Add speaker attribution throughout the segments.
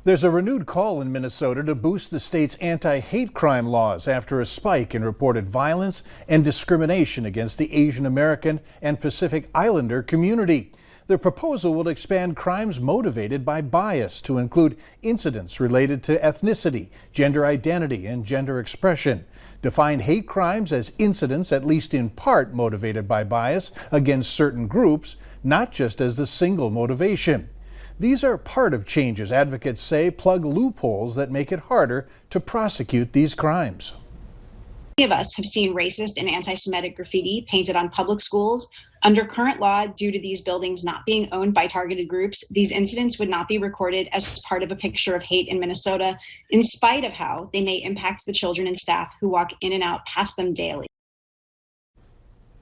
Speaker 1: There's a renewed call in Minnesota to boost the state's anti-hate crime laws after a spike in reported violence and discrimination against the Asian American and Pacific Islander community. The proposal will expand crimes motivated by bias to include incidents related to ethnicity, gender identity, and gender expression. Define hate crimes as incidents at least in part motivated by bias against certain groups, not just as the single motivation. These are part of changes advocates say plug loopholes that make it harder to prosecute these crimes.
Speaker 2: Many of us have seen racist and anti-Semitic graffiti painted on public schools. Under current law, due to these buildings not being owned by targeted groups, these incidents would not be recorded as part of a picture of hate in Minnesota, in spite of how they may impact the children and staff who walk in and out past them daily.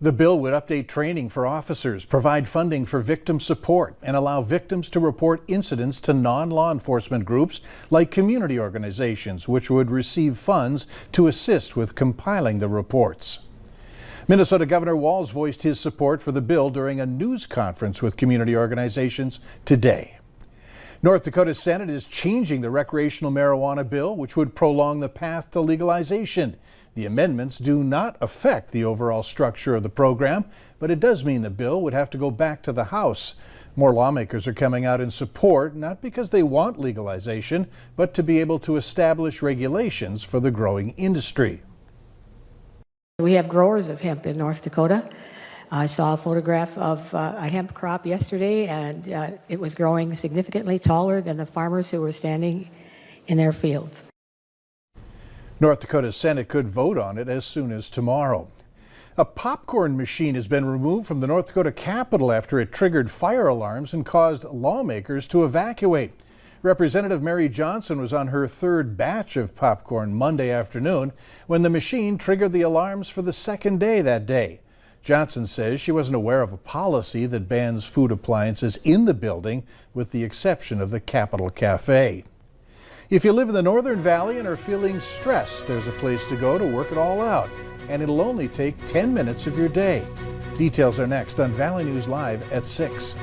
Speaker 1: The bill would update training for officers, provide funding for victim support, and allow victims to report incidents to non-law enforcement groups like community organizations, which would receive funds to assist with compiling the reports. Minnesota Governor Walz voiced his support for the bill during a news conference with community organizations today. North Dakota's Senate is changing the recreational marijuana bill, which would prolong the path to legalization. The amendments do not affect the overall structure of the program, but it does mean the bill would have to go back to the House. More lawmakers are coming out in support, not because they want legalization, but to be able to establish regulations for the growing industry.
Speaker 3: We have growers of hemp in North Dakota. I saw a photograph of a hemp crop yesterday, and it was growing significantly taller than the farmers who were standing in their fields.
Speaker 1: North Dakota's Senate could vote on it as soon as tomorrow. A popcorn machine has been removed from the North Dakota Capitol after it triggered fire alarms and caused lawmakers to evacuate. Representative Mary Johnson was on her third batch of popcorn Monday afternoon when the machine triggered the alarms for the second day that day. Johnson says she wasn't aware of a policy that bans food appliances in the building, with the exception of the Capitol Cafe. If you live in the Northern Valley and are feeling stressed, there's a place to go to work it all out, and it'll only take 10 minutes of your day. Details are next on Valley News Live at 6.